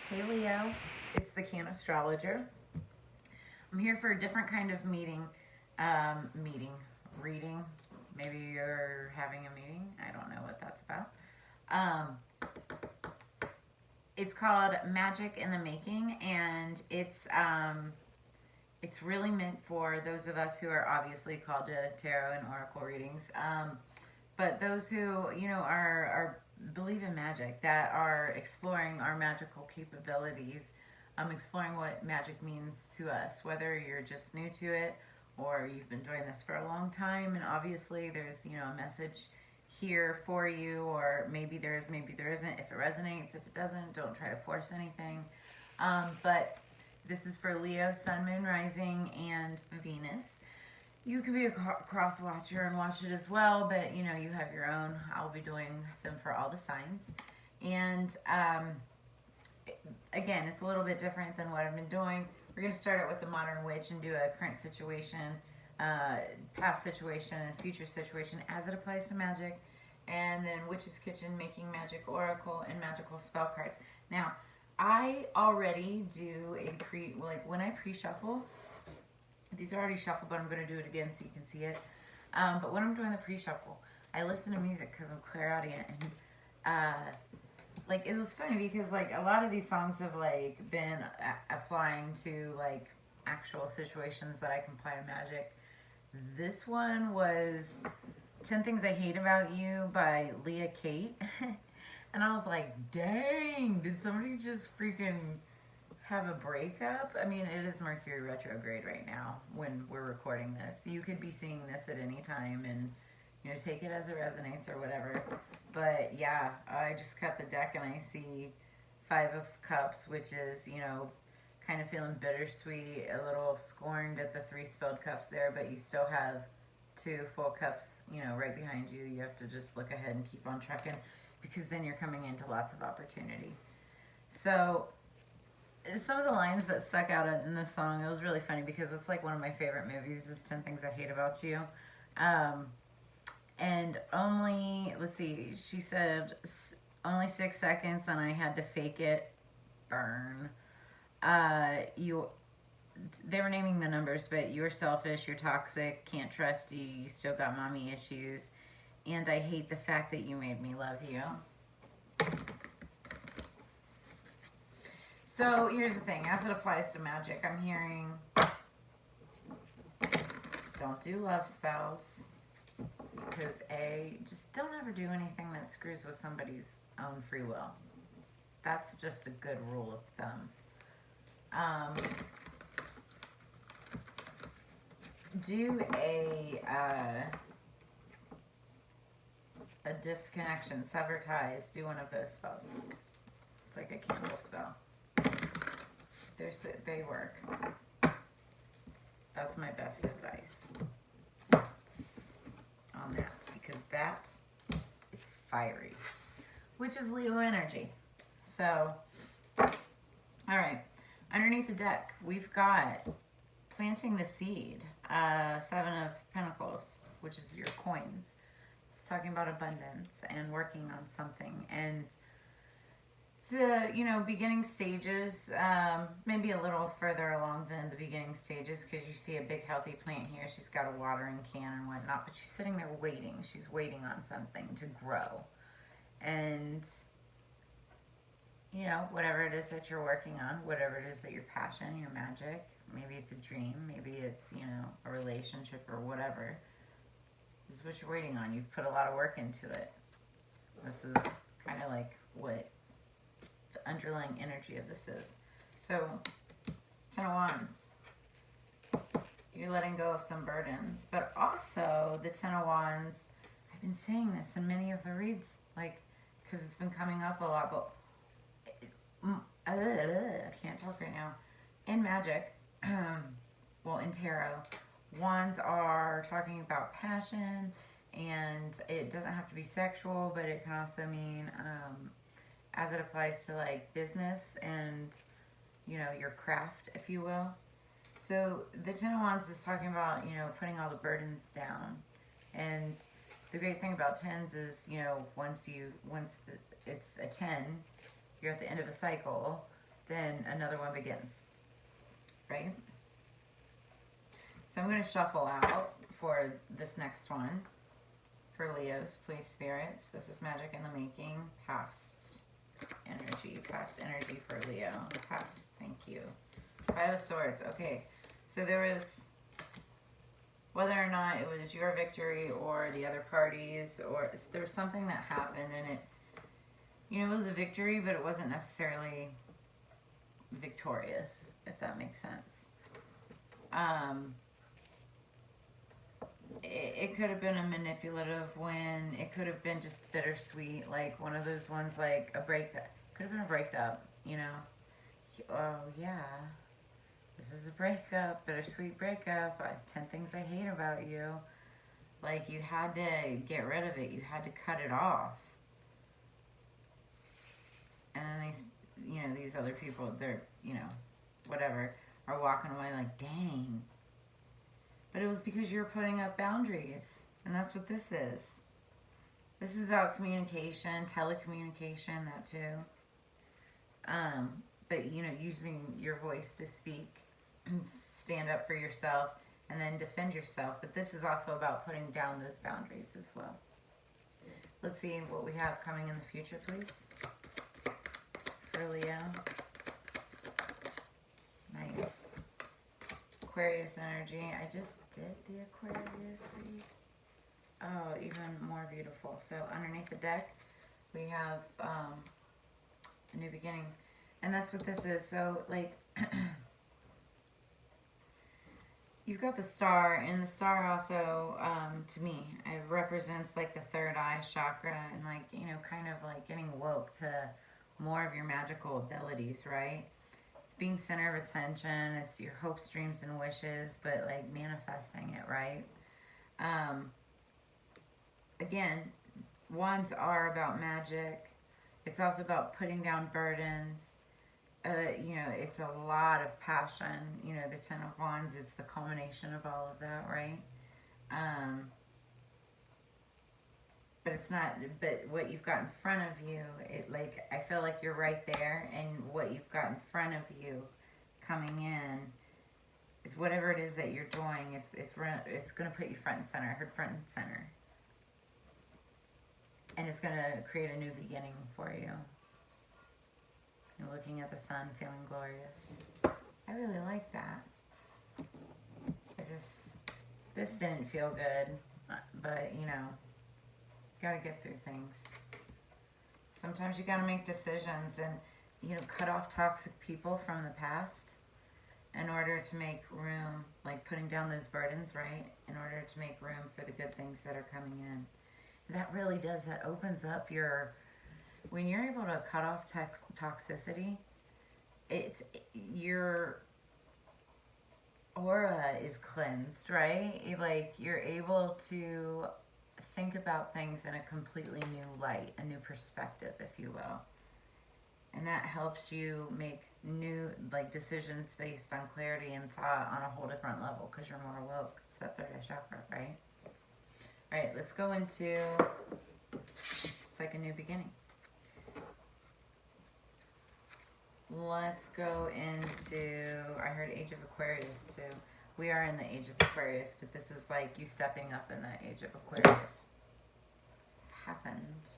Hey Leo, it's the Cannastrologer. I'm here for a different kind of reading. Maybe you're having a meeting. I don't know what that's about. Um, it's called Magic in the Making, and it's really meant for those of us who are obviously called to tarot and oracle readings. But those who are believe in magic, that are exploring our magical capabilities, exploring what magic means to us, whether you're just new to it or you've been doing this for a long time, and obviously there's a message here for you, or maybe there is, maybe there isn't. If it resonates, if it doesn't, don't try to force anything. But this is for Leo, Sun, Moon, Rising, and Venus. You could be a cross watcher and watch it as well, but you have your own. I'll be doing them for all the signs. And again, it's a little bit different than what I've been doing. We're going to start out with the modern witch and do a current situation, past situation, and future situation as it applies to magic. And then Witch's Kitchen, making magic oracle, and magical spell cards. Now, I already do when I pre-shuffle, these are already shuffled, but I'm going to do it again so you can see it. But when I'm doing the pre-shuffle, I listen to music because I'm clairaudient. And it was funny because a lot of these songs have been applying to actual situations that I can apply to magic. This one was 10 Things I Hate About You by Leah Kate. And I was like, dang, did somebody just freaking have a breakup? I mean, it is Mercury retrograde right now when we're recording this. You could be seeing this at any time and take it as it resonates or whatever. But yeah, I just cut the deck and I see 5 of Cups, which is kind of feeling bittersweet, a little scorned at the 3 spelled cups there, but you still have 2 full cups right behind you. You have to just look ahead and keep on trucking, because then you're coming into lots of opportunity. So some of the lines that stuck out in this song, it was really funny because it's one of my favorite movies is 10 Things I Hate About You. And only, let's see, she said only 6 seconds and I had to fake it, burn. They were naming the numbers, but you're selfish, you're toxic, can't trust you, you still got mommy issues, and I hate the fact that you made me love you. So here's the thing, as it applies to magic, I'm hearing don't do love spells, because just don't ever do anything that screws with somebody's own free will. That's just a good rule of thumb. Do a disconnection, sever ties, do one of those spells. It's like a candle spell. They work. That's my best advice on that, because that is fiery, which is Leo energy. So, all right, underneath the deck, we've got planting the seed, 7 of Pentacles, which is your coins. It's talking about abundance and working on something, and it's beginning stages, maybe a little further along than the beginning stages, because you see a big healthy plant here. She's got a watering can and whatnot, but she's sitting there waiting. She's waiting on something to grow. And whatever it is that you're working on, whatever it is that your passion, your magic, maybe it's a dream, maybe it's a relationship or whatever, this is what you're waiting on. You've put a lot of work into it. This is kind of what the underlying energy of this is. So 10 of Wands, you're letting go of some burdens, but also the 10 of Wands, I've been saying this in many of the reads, because it's been coming up a lot, but I can't talk right now. In magic, well, in tarot, wands are talking about passion, and it doesn't have to be sexual, but it can also mean as it applies to business and your craft, if you will. So the 10 of Wands is talking about putting all the burdens down, and the great thing about tens is once it's a 10, you're at the end of a cycle. then another one begins, right? So I'm going to shuffle out for this next one. For Leos, please, spirits. This is Magic in the Making. Past energy for Leo. Past, thank you. Five of Swords. Okay, so there was, whether or not it was your victory or the other parties, or there was something that happened and it, you know, it was a victory, but it wasn't necessarily victorious, if that makes sense. It could have been a manipulative win. It could have been just bittersweet, like one of those ones, like a breakup. Could have been a breakup, you know. Oh yeah, this is a breakup, bittersweet breakup. 10 things I hate about you. Like, you had to get rid of it. You had to cut it off. And then these, you know, these other people, they're, you know, whatever, are walking away like, dang. But it was because you're putting up boundaries. And that's what this is. This is about communication, telecommunication, that too. But, you know, using your voice to speak and stand up for yourself and then defend yourself. But this is also about putting down those boundaries as well. Let's see what we have coming in the future, please. For Leo. Nice. Aquarius energy. I just did the Aquarius read. Oh, even more beautiful. So underneath the deck, we have a new beginning. And that's what this is. So, like, you've got the star, and the star also, to me, it represents, like, the third eye chakra and, like, you know, kind of, like, getting woke to more of your magical abilities, right? It's being center of attention. It's your hopes, dreams, and wishes, but, like, manifesting it, right? Again, wands are about magic. It's also about putting down burdens. You know, it's a lot of passion. You know, the Ten of Wands, it's the culmination of all of that, right? But it's not, but what you've got in front of you, it, like, I feel like you're right there, and what you've got in front of you coming in is whatever it is that you're doing, it's going to put you front and center. I heard front and center. And it's going to create a new beginning for you. You're looking at the sun, feeling glorious. I really like that. This didn't feel good, but, you know, got to get through things. Sometimes you got to make decisions and, you know, cut off toxic people from the past in order to make room, like putting down those burdens, right? In order to make room for the good things that are coming in. That really does, that opens up your, when you're able to cut off toxicity, it's, your aura is cleansed, right? Like, you're able to think about things in a completely new light, a new perspective, if you will. And that helps you make new, like, decisions based on clarity and thought on a whole different level, because you're more awoke. It's that third eye chakra, right? All right, let's go into, it's like a new beginning. Let's go into, I heard Age of Aquarius too. We are in the Age of Aquarius, but this is like you stepping up in that Age of Aquarius. Happened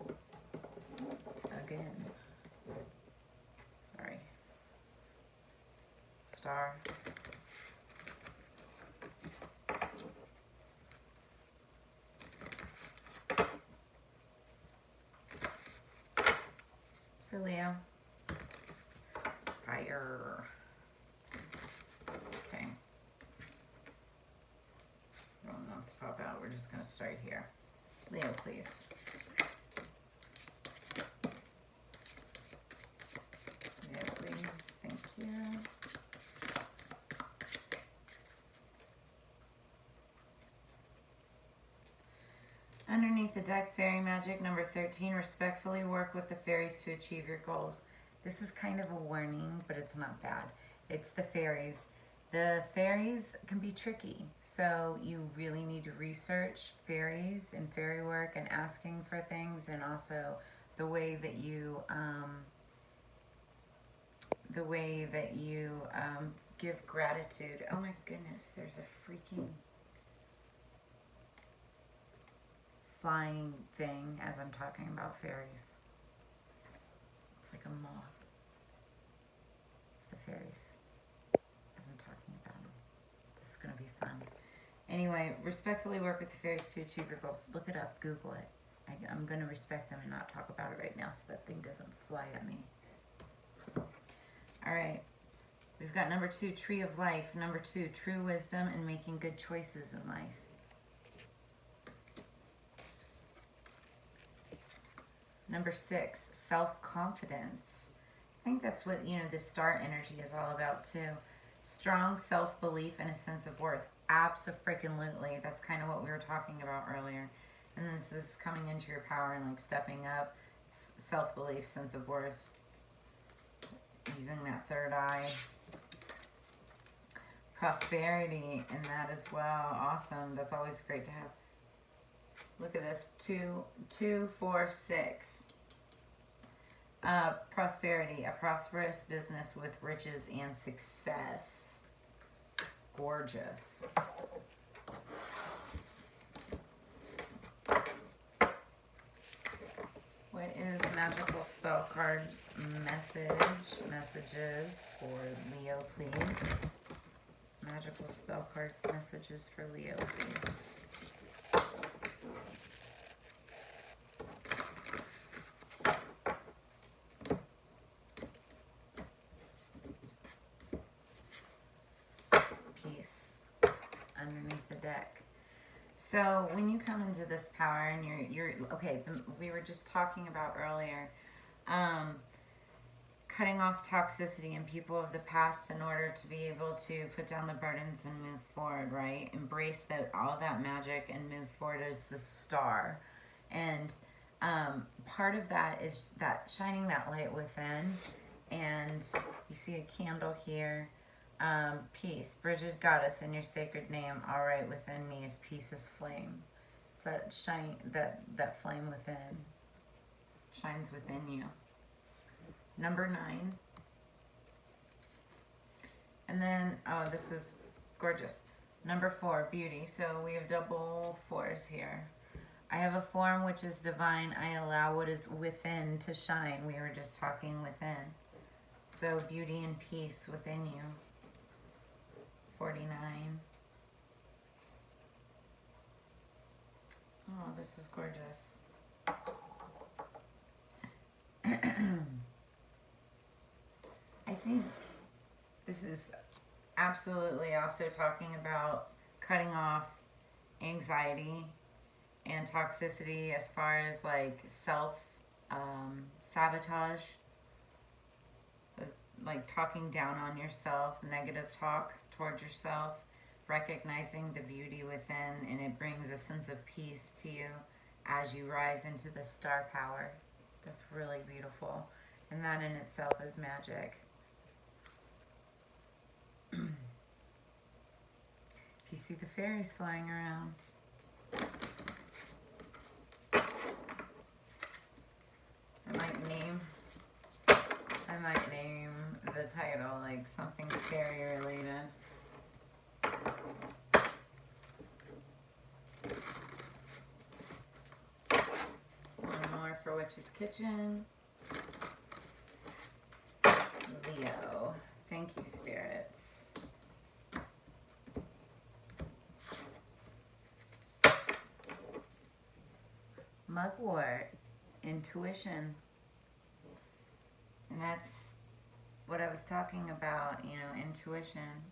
again. Sorry. Star. It's for Leo. Fire. Okay. Well, let's pop out. We're just going to start here. Leo, please. Leo, please. Thank you. Underneath the deck, Fairy Magic, number 13. Respectfully work with the fairies to achieve your goals. This is kind of a warning, but it's not bad. It's the fairies. The fairies can be tricky, so you really need to research fairies and fairy work and asking for things, and also the way that you the way that you give gratitude. Oh my goodness, there's a freaking flying thing as I'm talking about fairies. It's like a moth. It's the fairies as I'm talking about them. This is going to be fun. Anyway, respectfully work with the fairies to achieve your goals. Look it up. Google it. I'm going to respect them and not talk about it right now so that thing doesn't fly at me. All right. We've got number 2, Tree of Life. Number 2, true wisdom and making good choices in life. Number 6, self-confidence. I think that's what, the star energy is all about too. Strong self-belief and a sense of worth. Abso-freaking-lutely. That's kind of what we were talking about earlier. And then this is coming into your power and like stepping up. Self-belief, sense of worth. Using that third eye. Prosperity in that as well. Awesome. That's always great to have. Look at this. 2, 4, 6. Prosperity. A prosperous business with riches and success. Gorgeous. What is Magickal Spellcards messages for Leo, please? Magickal Spellcards messages for Leo, please. Peace underneath the deck. So when you come into this power and you're okay, we were just talking about earlier, cutting off toxicity in people of the past in order to be able to put down the burdens and move forward, right? Embrace all that magic and move forward as the star. And part of that is that shining that light within. And you see a candle here. Peace. Bridget Goddess, in your sacred name, all right within me is peace is flame. It's that shine, that flame within. Shines within you. Number 9. And then, oh, this is gorgeous. Number 4, beauty. So we have double 4s here. I have a form which is divine. I allow what is within to shine. We were just talking within. So beauty and peace within you. 49. Oh, this is gorgeous. I think this is absolutely also talking about cutting off anxiety and toxicity as far as like sabotage, like talking down on yourself, negative talk towards yourself, recognizing the beauty within, and it brings a sense of peace to you as you rise into the star power. That's really beautiful, and that in itself is magic. If you see the fairies flying around, I might name the title like something fairy related. One more for Witch's Kitchen. Leo. Thank you, spirits. Mugwort. Intuition. And that's what I was talking about, intuition.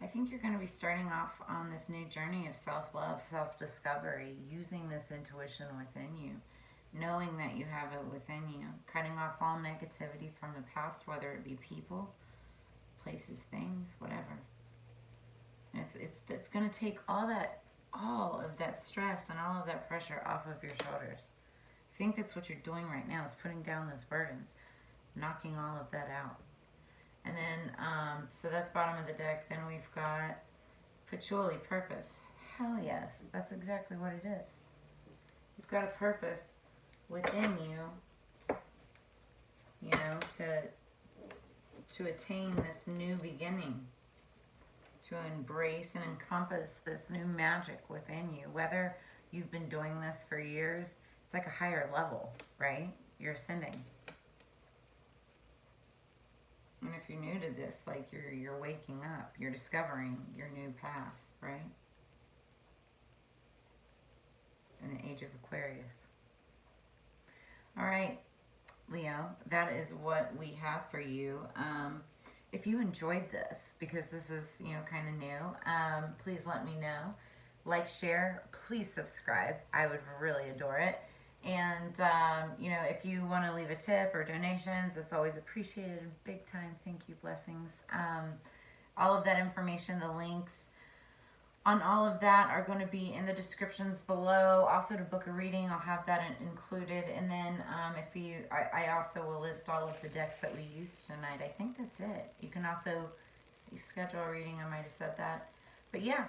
I think you're going to be starting off on this new journey of self-love, self-discovery, using this intuition within you, knowing that you have it within you, cutting off all negativity from the past, whether it be people, places, things, whatever. It's going to take all of that stress and all of that pressure off of your shoulders. I think that's what you're doing right now, is putting down those burdens, knocking all of that out. And then, so that's bottom of the deck. Then we've got patchouli, purpose. Hell yes, that's exactly what it is. You've got a purpose within you to attain this new beginning, to embrace and encompass this new magic within you. Whether you've been doing this for years, it's like a higher level, right? You're ascending. And if you're new to this, like you're waking up, you're discovering your new path, right? In the age of Aquarius. All right, Leo, that is what we have for you. If you enjoyed this, because this is, you know, kind of new, please let me know. Like, share, please subscribe. I would really adore it. And, you know, if you want to leave a tip or donations, it's always appreciated. Big time. Thank you. Blessings. All of that information, the links on all of that are going to be in the descriptions below. Also, to book a reading, I'll have that included. And then if you, I also will list all of the decks that we used tonight. I think that's it. You can also schedule a reading. I might have said that. But yeah,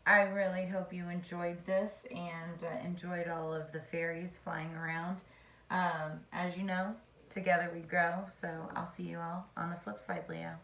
I really hope you enjoyed this and enjoyed all of the fairies flying around. As you know, together we grow. So I'll see you all on the flip side, Leo.